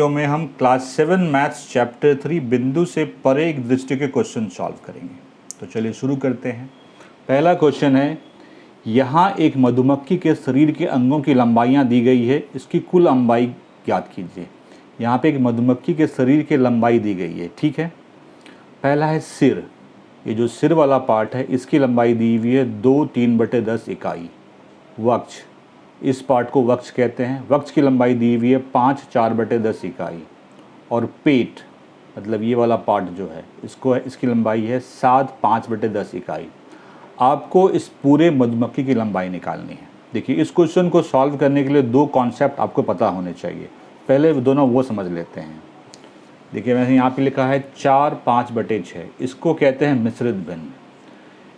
Video में हम class 7 maths chapter 3 बिंदु से परे एक दृष्टि के क्वेश्चन सॉल्व करेंगे। तो चलिए शुरू करते हैं। पहला क्वेश्चन है, यहाँ एक मधुमक्खी के शरीर के अंगों की लंबाइयाँ दी गई है, इसकी कुल लंबाई ज्ञात कीजिए। यहाँ पे एक मधुमक्खी के शरीर की लंबाई दी गई है, ठीक है। पहला है सिर, ये जो सिर वाला पार्ट है इसकी लंबाई दी हुई है 2/3/10 इकाई। वक्ष, इस पार्ट को वक्ष कहते हैं, वक्ष की लंबाई दी हुई है 5/4/10 इकाई। और पेट मतलब ये वाला पार्ट जो है इसकी लंबाई है 7/5/10 इकाई। आपको इस पूरे मधुमक्खी की लंबाई निकालनी है। देखिए, इस क्वेश्चन को सॉल्व करने के लिए दो कॉन्सेप्ट आपको पता होने चाहिए। पहले दोनों वो समझ लेते हैं। देखिए, मैंने यहाँ पे लिखा है 4/5/6, इसको कहते हैं मिश्रित भिन्न।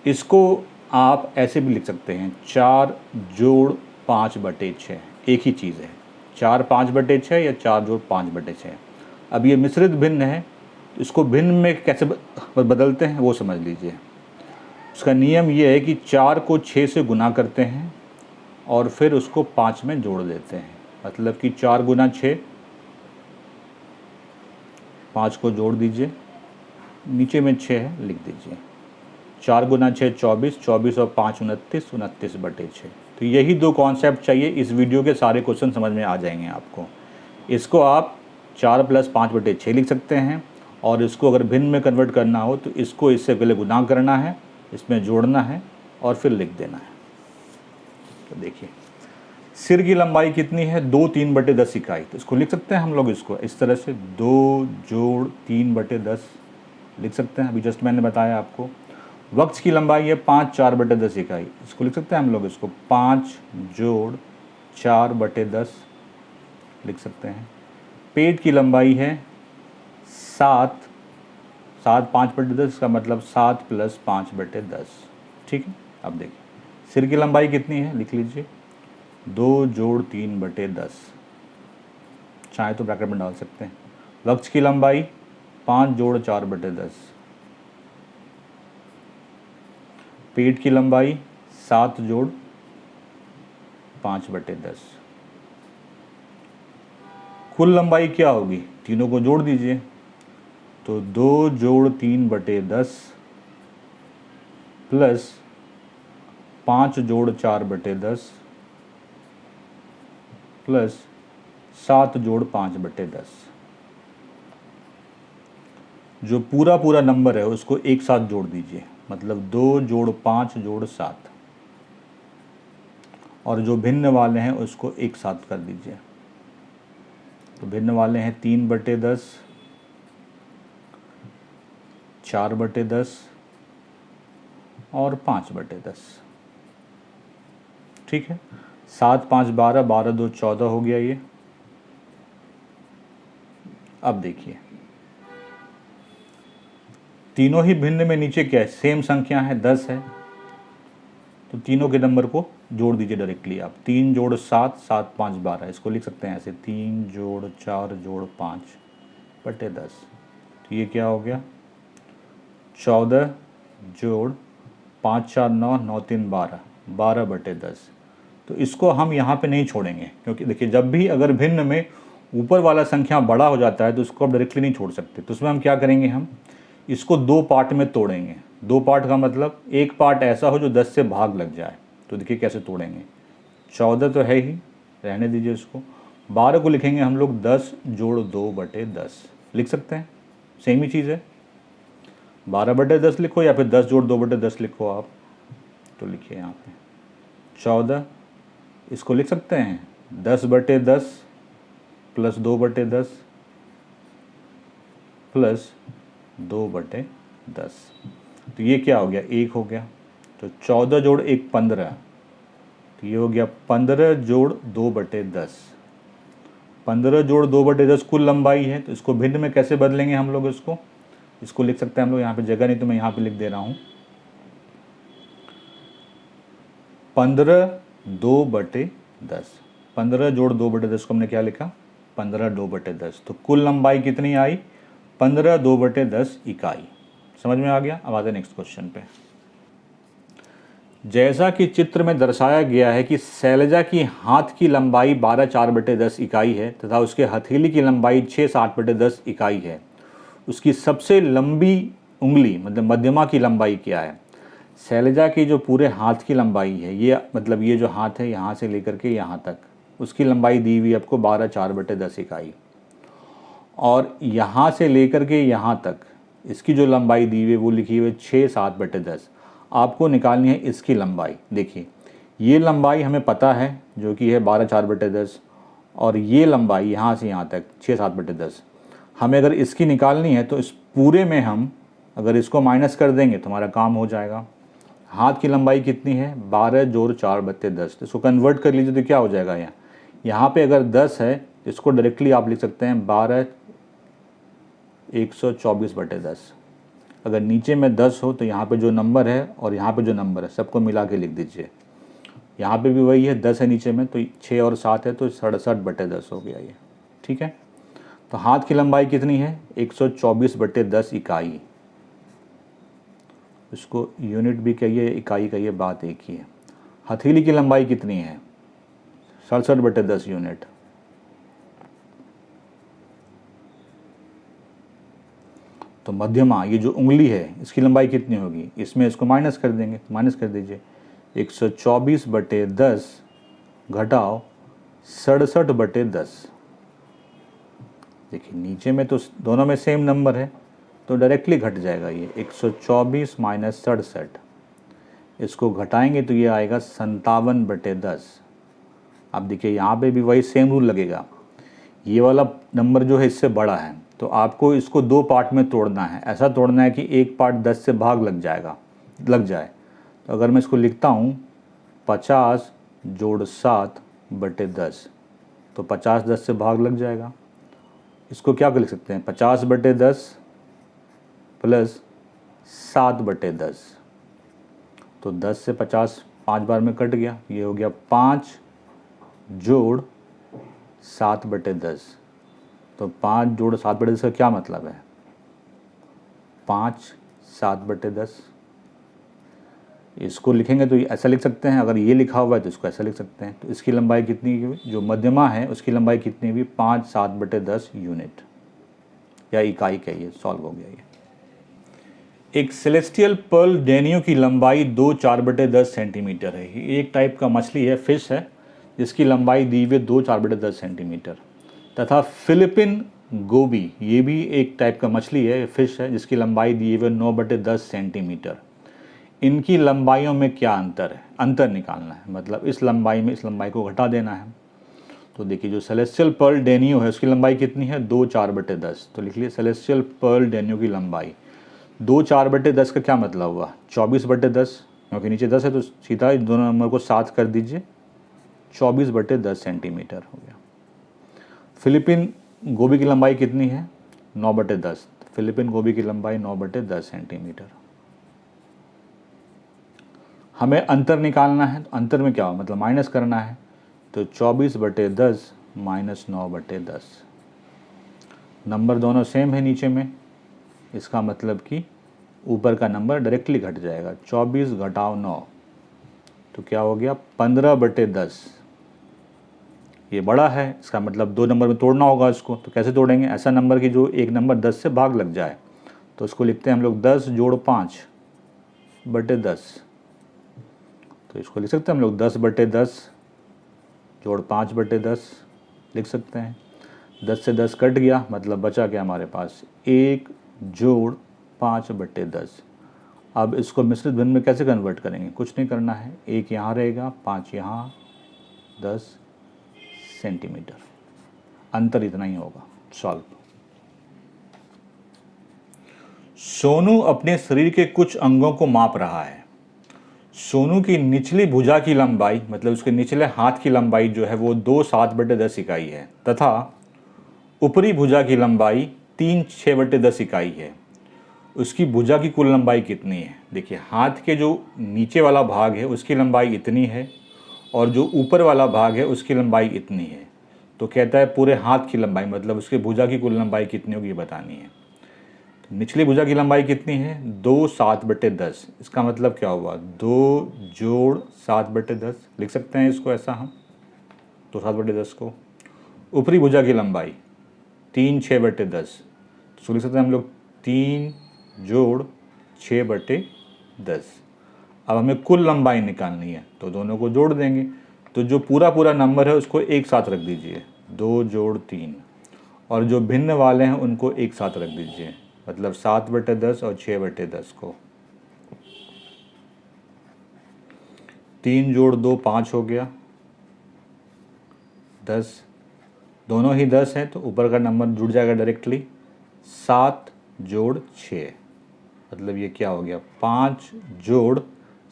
इसको आप ऐसे भी लिख सकते हैं 4/5/6, एक ही चीज़ है, 4/5/6 या 4/5/6। अब ये मिश्रित भिन्न है, इसको भिन्न में कैसे बदलते हैं वो समझ लीजिए। उसका नियम ये है कि 4 को 6 से गुना करते हैं और फिर उसको 5 में जोड़ देते हैं। मतलब कि 4 गुना 6, 5 को जोड़ दीजिए, नीचे में 6 है लिख दीजिए। 4 गुना 6 24, 24 और 5 29, 29/6। तो यही दो कॉन्सेप्ट चाहिए, इस वीडियो के सारे क्वेश्चन समझ में आ जाएंगे आपको। इसको आप 4 + 5/6 लिख सकते हैं, और इसको अगर भिन्न में कन्वर्ट करना हो तो इसको इससे पहले गुना करना है, इसमें जोड़ना है और फिर लिख देना है। तो देखिए, सिर की लंबाई कितनी है 2/3/10 इकाई। तो इसको लिख सकते हैं हम लोग इसको इस तरह से 2 + 3/10 लिख सकते हैं। अभी जस्ट मैंने बताया आपको। वक्ष की लंबाई है 5/4/10 इकाई, इसको लिख सकते हैं हम लोग इसको 5 + 4/10 लिख सकते हैं। पेट की लंबाई है 7/5/10, इसका मतलब 7 + 5/10, ठीक है। अब देखिए, सिर की लंबाई कितनी है लिख लीजिए 2 + 3/10, चाहे तो ब्रैकेट में डाल सकते हैं। वक्ष की लंबाई 5 + 4/10, पेट की लंबाई 7 + 5/10। कुल लंबाई क्या होगी, तीनों को जोड़ दीजिए। तो 2 + 3/10 प्लस 5 + 4/10 प्लस 7 + 5/10। जो पूरा नंबर है उसको एक साथ जोड़ दीजिए, मतलब 2 + 5 + 7, और जो भिन्न वाले हैं उसको एक साथ कर दीजिए। तो भिन्न वाले हैं 3/10, 4/10 और 5/10, ठीक है। 7 × 5 = 12, 12 × 2 = 14 हो गया ये। अब देखिए, तीनों ही भिन्न में नीचे क्या है, सेम संख्या है 10 है, तो तीनों के नंबर को जोड़ दीजिए डायरेक्टली आप। 3 + 7, 7 × 5 = 12, इसको लिख सकते हैं ऐसे 3 + 4 + 5/10। तो ये क्या हो गया 14 + 5 × 4 = 9, 9 × 3 = 12, 12/10। तो इसको हम यहाँ पे नहीं छोड़ेंगे, क्योंकि देखिए जब भी अगर भिन्न में ऊपर वाला संख्या बड़ा हो जाता है तो उसको आप डायरेक्टली नहीं छोड़ सकते। तो उसमें हम क्या करेंगे, हम इसको 2 पार्ट में तोड़ेंगे। 2 पार्ट का मतलब एक पार्ट ऐसा हो जो 10 से भाग लग जाए। तो देखिए कैसे तोड़ेंगे। 14 तो है ही, रहने दीजिए इसको। 12 को लिखेंगे हम लोग 10 + 2/10 लिख सकते हैं, सेम ही चीज़ है। 12/10 लिखो या फिर 10 + 2/10 लिखो आप। तो लिखिए यहाँ पे 14, इसको लिख सकते हैं 10/10 प्लस 2/10 प्लस 2/10। तो ये क्या हो गया, 1 हो गया। तो 14 + 1 15, तो ये हो गया 15 + 2/10। 15 + 2/10 कुल लंबाई है। तो इसको भिन्न में कैसे बदलेंगे हम लोग, इसको लिख सकते हैं हम लोग, यहाँ पे जगह नहीं तो मैं यहाँ पे लिख दे रहा हूँ 15 / 2/10। 15 + 2/10 को हमने क्या लिखा, 15 / 2/10। तो कुल लंबाई कितनी आई, 15 / 2/10 इकाई। समझ में आ गया। अब आते हैं नेक्स्ट क्वेश्चन पे। जैसा कि चित्र में दर्शाया गया है कि शैलजा की हाथ की लंबाई 12/4/10 इकाई है तथा उसके हथेली की लंबाई 6/7/10 इकाई है। उसकी सबसे लंबी उंगली मतलब मध्यमा की लंबाई क्या है? शैलजा की जो पूरे हाथ की लंबाई है, ये मतलब ये जो हाथ है यहाँ से लेकर के यहाँ तक, उसकी लंबाई दी हुई आपको 12/4/10 इकाई, और यहाँ से लेकर के यहाँ तक इसकी जो लंबाई दी हुई है वो लिखी हुई है 6/7/10। आपको निकालनी है इसकी लंबाई। देखिए ये लंबाई हमें पता है जो कि है 12/4/10, और ये लंबाई यहाँ से यहाँ तक 6/7/10। हमें अगर इसकी निकालनी है तो इस पूरे में हम अगर इसको माइनस कर देंगे तो हमारा काम हो जाएगा। हाथ की लंबाई कितनी है? 12 जोड़ 4/10। तो इसको कन्वर्ट कर लीजिए तो क्या हो जाएगा? यहाँ पे अगर 10 है तो इसको डायरेक्टली आप लिख सकते हैं 12 124/10। अगर नीचे में 10 हो तो यहाँ पे जो नंबर है और यहाँ पे जो नंबर है सबको मिला के लिख दीजिए। यहाँ पे भी वही है, 10 है नीचे में, तो 6 और 7 है तो 67/10 हो गया ये। ठीक है, तो हाथ की लंबाई कितनी है? 124/10 इकाई। इसको यूनिट भी कहिए, इकाई कहिए, बात एक ही है। हथेली की लंबाई कितनी है? 67/10 यूनिट। तो मध्यमा ये जो उंगली है इसकी लंबाई कितनी होगी? इसमें इसको माइनस कर देंगे, माइनस कर दीजिए। 124/10 घटाओ 67/10। देखिए नीचे में तो दोनों में सेम नंबर है तो डायरेक्टली घट जाएगा ये 124 माइनस 67। इसको घटाएंगे तो ये आएगा 57/10। अब देखिए यहाँ पे भी वही सेम रूल लगेगा। ये वाला नंबर जो है इससे बड़ा है तो आपको इसको दो पार्ट में तोड़ना है। ऐसा तोड़ना है कि एक पार्ट 10 से भाग लग जाए। तो अगर मैं इसको लिखता हूँ 50 जोड़ 7/10, तो 50 10 से भाग लग जाएगा। इसको क्या कर लिख सकते हैं? 50/10 प्लस 7/10। तो 10 से 50 5 बार में कट गया, ये हो गया 5 जोड़ 7/10। तो 5 जोड़ 7/10 का क्या मतलब है? 5 7/10। इसको लिखेंगे तो ऐसा लिख सकते हैं, अगर ये लिखा हुआ है तो इसको ऐसा लिख सकते हैं। तो इसकी लंबाई कितनी हुई? जो मध्यमा है उसकी लंबाई कितनी हुई? 5 7/10 यूनिट या इकाई कहिए। सॉल्व हो गया ये। एक सेलेस्टियल पर्ल डेनियो की लंबाई 2 4/10 सेंटीमीटर है। ये एक टाइप का मछली है, फिश है, जिसकी लंबाई दी हुई 2 4/10 सेंटीमीटर। तथा फिलिपिन गोबी, ये भी एक टाइप का मछली है, फिश है, जिसकी लंबाई दी हुई 9/10 सेंटीमीटर। इनकी लंबाइयों में क्या अंतर है? अंतर निकालना है, मतलब इस लंबाई में इस लंबाई को घटा देना है। तो देखिए जो सेलेस्टियल पर्ल डेनियो है उसकी लंबाई कितनी है? 2 4/10। तो लिख लिए सेलेस्टियल पर्ल डेनियो की लंबाई 2 4/10 का क्या मतलब हुआ? 24/10, क्योंकि नीचे 10 है तो सीधा इन दोनों नंबर को 7 कर दीजिए, 24/10 सेंटीमीटर हो गया। फिलिपिन गोभी की लंबाई कितनी है? 9/10। फिलिपिन गोभी की लंबाई 9/10 सेंटीमीटर। हमें अंतर निकालना है, तो अंतर में क्या हो, मतलब माइनस करना है। तो 24/10 माइनस 9/10। नंबर दोनों सेम है नीचे में, इसका मतलब कि ऊपर का नंबर डायरेक्टली घट जाएगा। 24 घटाओ 9 तो क्या हो गया? 15/10। ये बड़ा है, इसका मतलब दो नंबर में तोड़ना होगा इसको। तो कैसे तोड़ेंगे? ऐसा नंबर कि जो एक नंबर 10 से भाग लग जाए। तो इसको लिखते हैं हम लोग 10 जोड़ 5/10। तो इसको लिख सकते हैं हम लोग 10/10 जोड़ 5/10 लिख सकते हैं। 10 से 10 कट गया, मतलब बचा क्या हमारे पास? 1 जोड़ 5/10। अब इसको मिश्रित भिन्न में कैसे कन्वर्ट करेंगे? कुछ नहीं करना है, 1 यहाँ रहेगा, 5 यहाँ, 10 सेंटीमीटर। अंतर इतना ही होगा। सॉल्व। सोनू अपने शरीर के कुछ अंगों को माप रहा है। सोनू की निचली भुजा की लंबाई, मतलब उसके निचले हाथ की लंबाई जो है वो 2 7/10 इकाई है तथा ऊपरी भुजा की लंबाई 3 6/10 इकाई है। उसकी भुजा की कुल लंबाई कितनी है? देखिए हाथ के जो नीचे वाला भाग है उसकी लंबाई इतनी है और जो ऊपर वाला भाग है उसकी लंबाई इतनी है। तो कहता है पूरे हाथ की लंबाई, मतलब उसके भुजा की कुल लंबाई कितनी होगी ये बतानी है। निचली भुजा की लंबाई कितनी है? 2 7/10। इसका मतलब क्या हुआ? 2 जोड़ 7/10 लिख सकते हैं इसको ऐसा हम, 2 7/10 को। ऊपरी भुजा की लंबाई 3 6/10, तो लिख सकते हैं हम लोग 3 जोड़ 6/10। अब हमें कुल लंबाई निकालनी है तो दोनों को जोड़ देंगे। तो जो पूरा पूरा नंबर है उसको एक साथ रख दीजिए, 2 जोड़ 3, और जो भिन्न वाले हैं उनको एक साथ रख दीजिए, मतलब 7/10 और 6/10 को। 3 जोड़ 2 5 हो गया, 10, दोनों ही 10 हैं तो ऊपर का नंबर जुड़ जाएगा डायरेक्टली। 7 जोड़ 6, मतलब ये क्या हो गया? 5 जोड़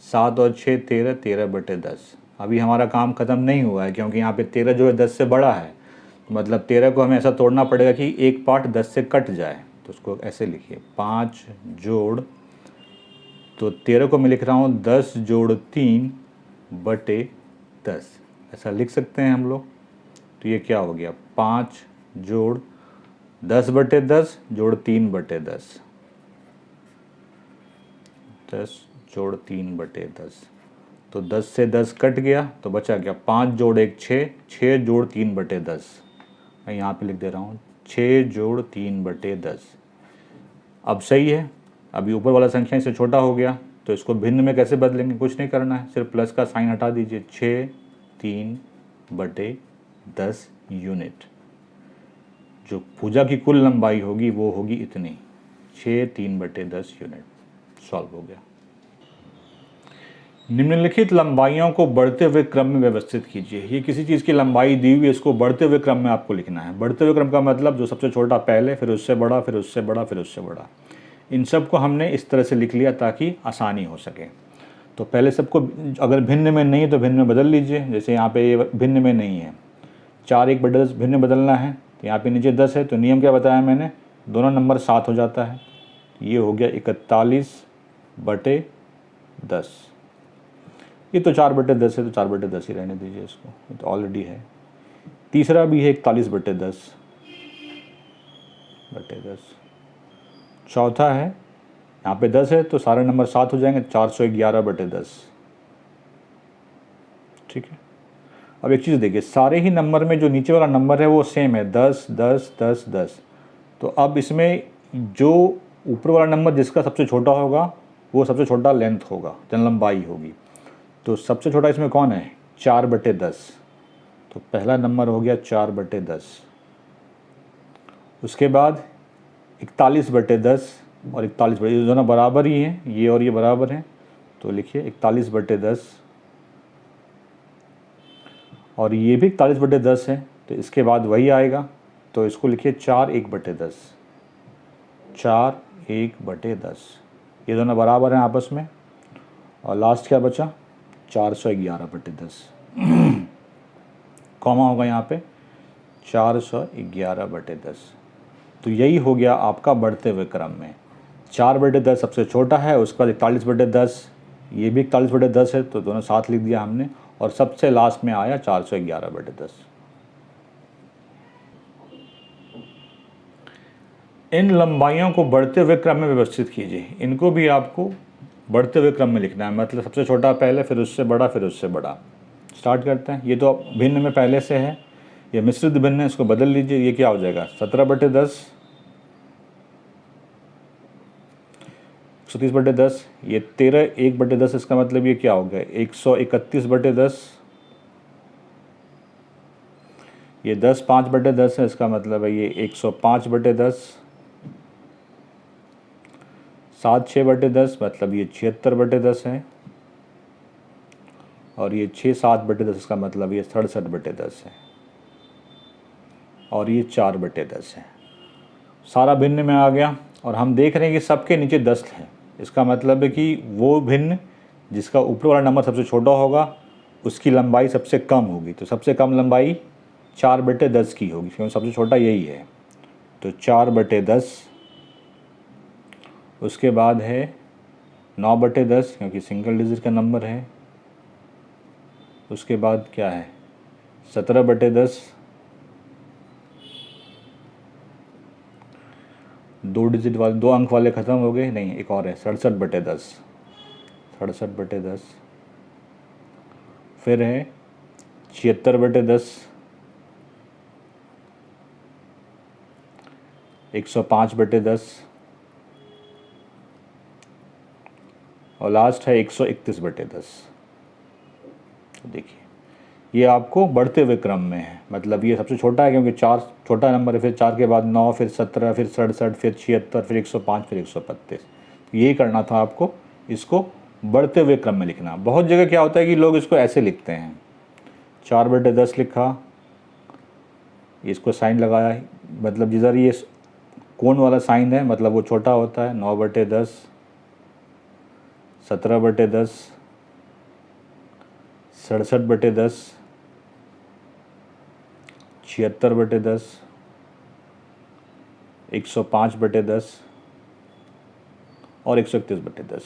7 और 6 13, 13/10। अभी हमारा काम ख़त्म नहीं हुआ है क्योंकि यहाँ पे 13 जो है 10 से बड़ा है, तो मतलब 13 को हमें ऐसा तोड़ना पड़ेगा कि एक पार्ट 10 से कट जाए। तो उसको ऐसे लिखिए, 5 जोड़, तो 13 को मैं लिख रहा हूँ 10 जोड़ 3/10, ऐसा लिख सकते हैं हम लोग। तो ये क्या हो गया? 5 जोड़ 10/10 जोड़ 3/10, 10 जोड़ 3/10, तो 10 से 10 कट गया तो बचा क्या? 5 जोड़ 1 6, 6 जोड़ 3/10। मैं यहाँ पे लिख दे रहा हूँ 6 जोड़ 3/10। अब सही है। अभी ऊपर वाला संख्या इससे छोटा हो गया तो इसको भिन्न में कैसे बदलेंगे? कुछ नहीं करना है, सिर्फ प्लस का साइन हटा दीजिए। 6 3/10 यूनिट। जो भुजा की कुल लंबाई होगी वो होगी इतनी, 6 3/10 यूनिट। सॉल्व हो गया। निम्नलिखित लंबाइयों को बढ़ते हुए क्रम में व्यवस्थित कीजिए। ये किसी चीज़ की लंबाई दी हुई है, इसको बढ़ते हुए क्रम में आपको लिखना है। बढ़ते हुए क्रम का मतलब जो सबसे छोटा पहले, फिर उससे बड़ा, फिर उससे बड़ा, फिर उससे बड़ा। इन सब को हमने इस तरह से लिख लिया ताकि आसानी हो सके। तो पहले सबको, अगर भिन्न में नहीं तो भिन्न में बदल लीजिए। जैसे यहाँ पे ये भिन्न में नहीं है, 4 1/10 भिन्न में बदलना है, तो यहाँ पे नीचे 10 है, तो नियम क्या बताया मैंने? दोनों नंबर 7 हो जाता है। ये हो गया 41/10। ये तो 4/10 है तो 4/10 ही रहने दीजिए इसको, ये तो ऑलरेडी है। तीसरा भी है 41/10/10। चौथा है, यहाँ पे 10 है तो सारे नंबर 7 हो जाएंगे, 411/10। ठीक है। अब एक चीज़ देखिए, सारे ही नंबर में जो नीचे वाला नंबर है वो सेम है, 10 10 10 10। तो अब इसमें जो ऊपर वाला नंबर जिसका सबसे छोटा होगा वो सबसे छोटा लेंथ होगा, जन लंबाई होगी। तो सबसे छोटा इसमें कौन है? 4/10। तो पहला नंबर हो गया 4/10। उसके बाद 41/10 और 41/10, ये दोनों बराबर ही हैं, ये और ये बराबर हैं, तो लिखिए 41/10। और ये भी 41/10 है, तो इसके बाद वही आएगा, तो इसको लिखिए 4 1/10, 4 1/10। ये दोनों बराबर हैं आपस में। और लास्ट क्या बचा? 411/10। कॉमा होगा यहाँ पे, 411/10। तो यही हो गया आपका बढ़ते हुए क्रम में। 4/10 सबसे छोटा है, उसका 41/10, ये भी 41/10 है, तो दोनों साथ लिख दिया हमने, और सबसे लास्ट में आया 411/10। इन लंबाइयों को बढ़ते हुए क्रम में व्यवस्थित कीजिए। इनको भी आपको बढ़ते हुए क्रम में लिखना है, मतलब सबसे छोटा पहले, फिर उससे बड़ा, फिर उससे बड़ा। स्टार्ट करते हैं। ये तो भिन्न में पहले से है, ये मिश्रित भिन्न है, इसको बदल लीजिए। ये क्या हो जाएगा? 17/10, 130/10। ये 13 1/10, इसका मतलब ये क्या हो गया? 131/10। ये 10 5/10 है, इसका मतलब है ये 105/10। 7 6/10, मतलब ये 76/10 है। और ये 6 7/10, इसका मतलब ये 67/10 है। और ये 4/10 है। सारा भिन्न में आ गया, और हम देख रहे हैं कि सबके नीचे 10 है। इसका मतलब है कि वो भिन्न जिसका ऊपर वाला नंबर सबसे छोटा होगा उसकी लंबाई सबसे कम होगी। तो सबसे कम लंबाई 4/10 की होगी, क्योंकि सबसे छोटा यही है। तो 4/10। उसके बाद है 9/10, क्योंकि सिंगल डिजिट का नंबर है। उसके बाद क्या है? 17/10। 2 डिजिट वाले 2 अंक वाले ख़त्म हो गए, नहीं एक और है 67/10, 67/10, फिर है 76/10, 105/10 और लास्ट है 131/10। देखिए ये आपको बढ़ते हुए क्रम में है, मतलब ये सबसे छोटा है क्योंकि 4 छोटा नंबर है, फिर 4 के बाद 9, फिर 17, फिर 67, फिर 76, फिर 105, फिर 132। यही करना था आपको, इसको बढ़ते हुए क्रम में लिखना। बहुत जगह क्या होता है कि लोग इसको ऐसे लिखते हैं, 4/10 लिखा, इसको साइन लगाया, मतलब जिधर ये कोण वाला साइन है मतलब वो छोटा होता है, 9/10, 17/10, 67/10, 76/10, 105/10 और 131/10।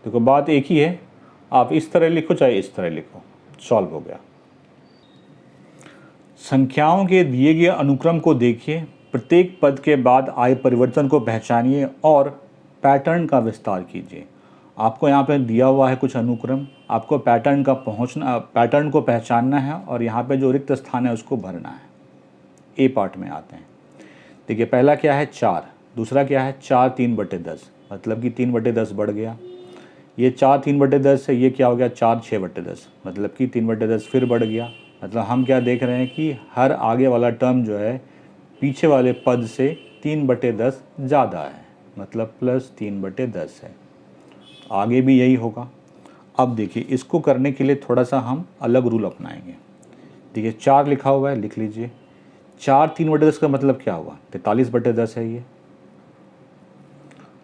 देखो बात एक ही है, आप इस तरह लिखो चाहे इस तरह लिखो, सॉल्व हो गया। संख्याओं के दिए गए अनुक्रम को देखिए, प्रत्येक पद के बाद आए परिवर्तन को पहचानिए और पैटर्न का विस्तार कीजिए। आपको यहाँ पे दिया हुआ है कुछ अनुक्रम, आपको पैटर्न को पहचानना है और यहाँ पे जो रिक्त स्थान है उसको भरना है। ए पार्ट में आते हैं। देखिए पहला क्या है 4, दूसरा क्या है 4 3/10, मतलब कि 3/10 बढ़ गया। ये 4 3/10 है, ये क्या हो गया 4 6/10, मतलब कि 3/10 फिर बढ़ गया। मतलब हम क्या देख रहे हैं कि हर आगे वाला टर्म जो है पीछे वाले पद से 3/10 ज़्यादा है, मतलब प्लस 3/10 है। आगे भी यही होगा। अब देखिए इसको करने के लिए थोड़ा सा हम अलग रूल अपनाएंगे। देखिए 4 लिखा हुआ है, लिख लीजिए। 4 3/10 का मतलब क्या हुआ 43/10 है ये,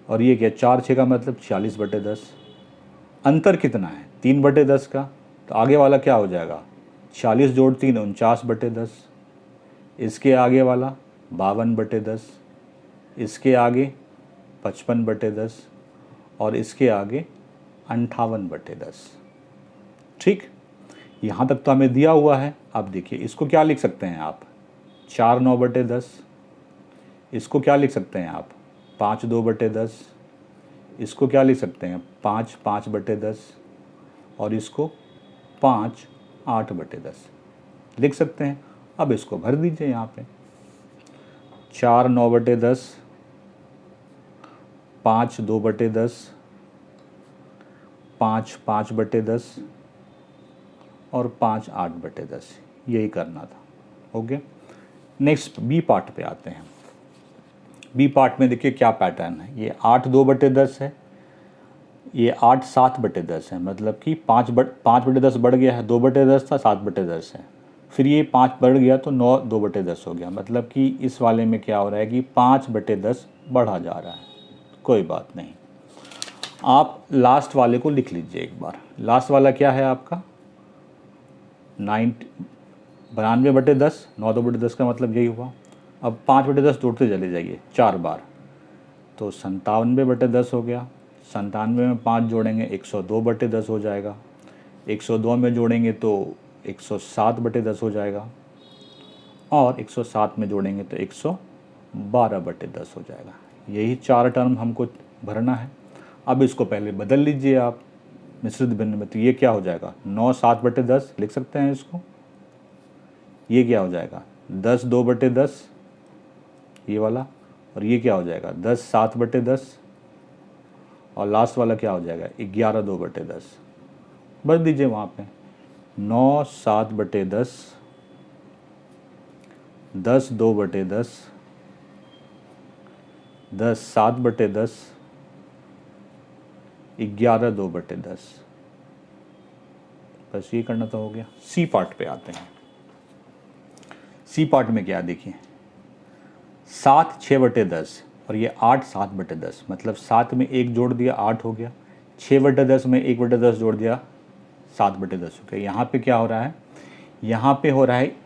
और ये क्या 4 6 का मतलब 46/10। अंतर कितना है 3/10 का, तो आगे वाला क्या हो जाएगा 46 जोड़ 3 49/10, इसके आगे वाला 52/10, इसके आगे 55/10 और इसके आगे 58/10। ठीक, यहाँ तक तो हमें दिया हुआ है। अब देखिए इसको क्या लिख सकते हैं आप 4 9/10, इसको क्या लिख सकते हैं आप 5 2/10, इसको क्या लिख सकते हैं 5 5/10 और इसको 5 8/10 लिख सकते हैं। अब इसको भर दीजिए यहाँ पे 4 9/10, 5 2/10, 5 5/10 और 5 8/10, यही करना था। ओके, नेक्स्ट बी पार्ट पे आते हैं। बी पार्ट में देखिए क्या पैटर्न है, ये 8 2/10 है, ये 8 7/10 है, मतलब कि 5/10 बढ़ गया है, 2/10 था 7/10 है, फिर ये 5 बढ़ गया तो 9 2/10 हो गया, मतलब कि इस वाले में क्या हो रहा है कि 5/10 बढ़ा जा रहा है। कोई बात नहीं, आप लास्ट वाले को लिख लीजिए एक बार। लास्ट वाला क्या है आपका 92/10, 9 2/10 का मतलब यही हुआ। अब 5/10 जोड़ते चले जाइए 4 बार, तो 97/10 हो गया। 97 में 5 जोड़ेंगे 102/10 हो जाएगा, 102 में जोड़ेंगे तो 107/10 हो जाएगा, और 107 में जोड़ेंगे तो 112/10 हो जाएगा। यही 4 टर्म हमको भरना है। अब इसको पहले बदल लीजिए आप मिश्रित भिन्न में, तो ये क्या हो जाएगा 9 7/10 लिख सकते हैं इसको। ये क्या हो जाएगा 10 2/10 ये वाला, और ये क्या हो जाएगा 10 7/10 और लास्ट वाला क्या हो जाएगा 11 2/10। भर दीजिए वहाँ पे 9 7/10, 10 2/10, 10 7/10, 11 2/10। बस ये करना तो हो गया। सी पार्ट पे आते हैं। सी पार्ट में क्या देखिए 7 6/10 और ये 8 7/10, मतलब 7 में 1 जोड़ दिया 8 हो गया, 6/10 में 1/10 जोड़ दिया 7/10 हो गया। यहाँ पे क्या हो रहा है, यहाँ पे हो रहा है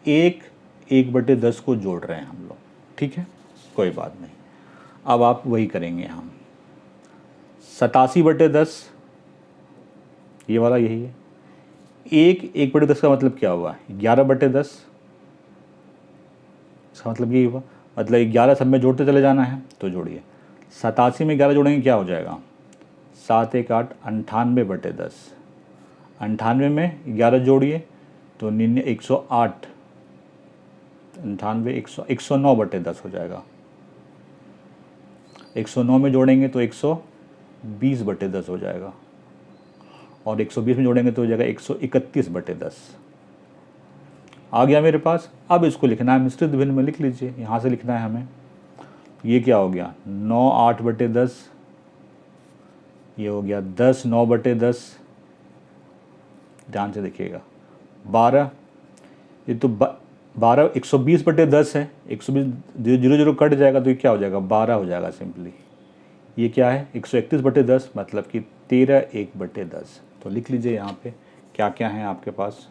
1/10 को जोड़ रहे हैं हम लोग। ठीक है, कोई बात नहीं। अब आप वही करेंगे हम 87/10, ये वाला यही है। 1/10 का मतलब क्या हुआ 11/10, इसका मतलब यही हुआ। मतलब 11 सब में जोड़ते चले जाना है, तो जोड़िए। 87 में 11 जोड़ेंगे क्या हो जाएगा, 7 1 8 98/10। 98 में 11 जोड़िए तो 108, 98 109/10 हो जाएगा। 109 में जोड़ेंगे तो 120/10 हो जाएगा, और 120 में जोड़ेंगे तो हो जाएगा 131/10। आ गया मेरे पास। अब इसको लिखना है मिश्रित भिन्न में, लिख लीजिए, यहाँ से लिखना है हमें। ये क्या हो गया, 9 8/10, ये हो गया 10 9/10, ध्यान से देखिएगा। 12, ये तो 12 120/10 है, 120 0 0 कट जाएगा तो ये क्या हो जाएगा, 12 हो जाएगा सिंपली। ये क्या है, 131/10, मतलब कि 13 1/10। तो लिख लीजिए यहाँ पे क्या क्या है आपके पास,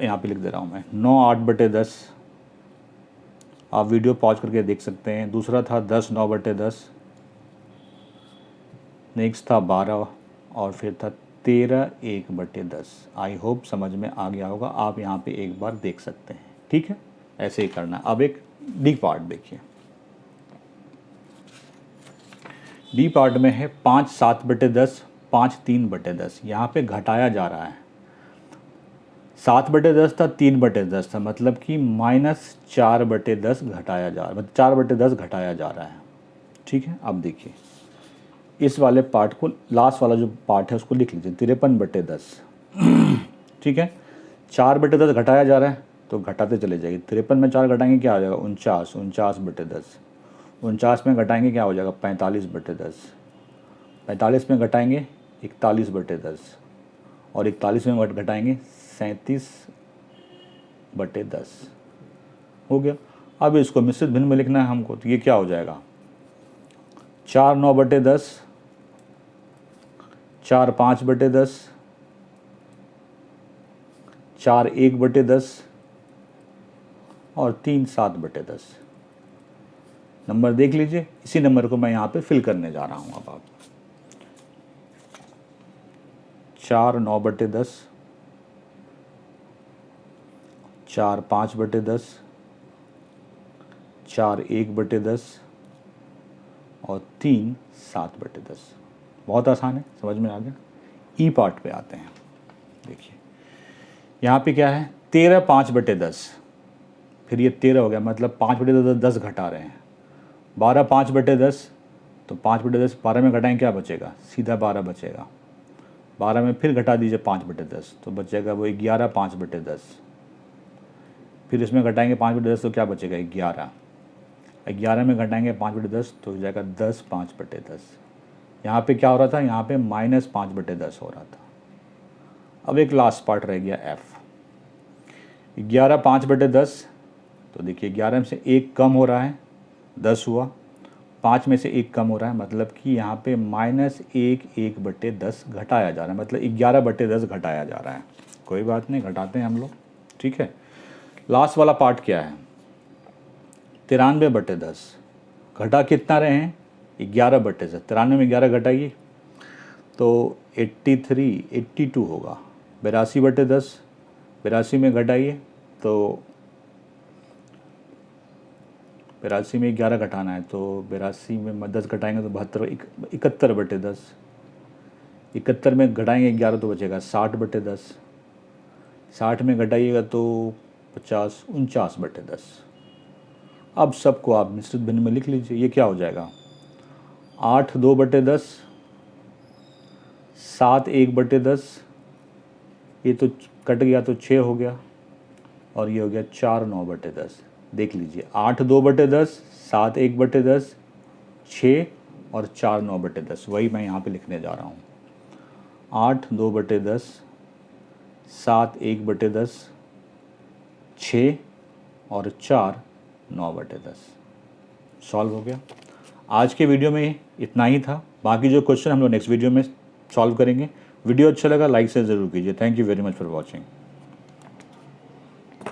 यहाँ पे लिख दे रहा हूँ मैं। 9 8/10, आप वीडियो पॉज करके देख सकते हैं। दूसरा था 10 9/10, नेक्स्ट था 12, और फिर था 13 1/10। आई होप समझ में आ गया होगा, आप यहाँ पे एक बार देख सकते हैं, ठीक है, ऐसे ही करना है। अब एक डी पार्ट देखिए। डी पार्ट में है 5 7/10, 5 3/10। यहाँ पे घटाया जा रहा है, 7/10 था, 3/10 था, मतलब कि -4/10 घटाया जा रहा है, मतलब 4/10 घटाया जा रहा है, ठीक है। अब देखिए इस वाले पार्ट को, लास्ट वाला जो पार्ट है उसको लिख लीजिए, 53/10, ठीक है। 4/10 घटाया जा रहा है तो घटाते चले जाइए। 53 में 4 घटाएंगे क्या हो जाएगा, 49, 49/10। 49 में घटाएंगे क्या हो जाएगा, 45/10। 45 में घटाएंगे 41/10, और 41 में घटाएंगे 37/10, हो गया। अब इसको मिश्रित भिन्न में लिखना है हमको, तो ये क्या हो जाएगा, 4 9/10, 4 5/10, 4 1/10, और 3 7/10। नंबर देख लीजिए, इसी नंबर को मैं यहाँ पे फिल करने जा रहा हूँ। अब आप 4 9/10, 4 5/10, 4 1/10, और 3 7/10। बहुत आसान है, समझ में आ गया। ई पार्ट पे आते हैं। देखिए यहाँ पे क्या है, 13 5/10, फिर ये 13 हो गया, मतलब 5/10 10 घटा रहे हैं। 12 5/10, तो 5/10 12 में घटाएं क्या बचेगा, सीधा 12 बचेगा। 12 में फिर घटा दीजिए 5/10, तो बचेगा वो 11 5/10। फिर इसमें घटाएंगे 5/10 तो क्या बचेगा, 11। 11 में घटाएंगे 5/10 तो हो जाएगा 10 5/10। यहाँ पे क्या हो रहा था, यहाँ पे -5/10 हो रहा था। अब एक लास्ट पार्ट रह गया एफ। 11 5/10, तो देखिए 11 में से 1 कम हो रहा है, 10 हुआ। 5 में से 1 कम हो रहा है, मतलब कि यहाँ पे -1 1/10 घटाया जा रहा है, मतलब 11/10 घटाया जा रहा है। कोई बात नहीं, घटाते हैं हम लोग, ठीक है। लास्ट वाला पार्ट क्या है, 93/10, घटा कितना रहे हैं, 11/10। 93 में 11 घटाइए तो 83 82 होगा। 82/10, 82 में घटाइए तो 82 में 11 घटाना है, तो 82 में 10 घटाएंगे तो 72 71/10। 71 में घटाएंगे 11 तो बचेगा 60/10। 60 में घटाइएगा तो 50 49/10। अब सबको आप मिश्रित भिन्न में लिख लीजिए। ये क्या हो जाएगा, 8 2/10, 7 1/10, ये तो कट गया तो 6 हो गया, और ये हो गया 4 9/10। देख लीजिए, 8 2/10, 7 1/10, 6 और 4 9/10, वही मैं यहाँ पे लिखने जा रहा हूँ। 8 2/10, 7 1/10, 6 और 4 9/10। सॉल्व हो गया। आज के वीडियो में इतना ही था, बाकी जो क्वेश्चन हम लोग नेक्स्ट वीडियो में सॉल्व करेंगे। वीडियो अच्छा लगा लाइक से ज़रूर कीजिए। Thank you very much for watching.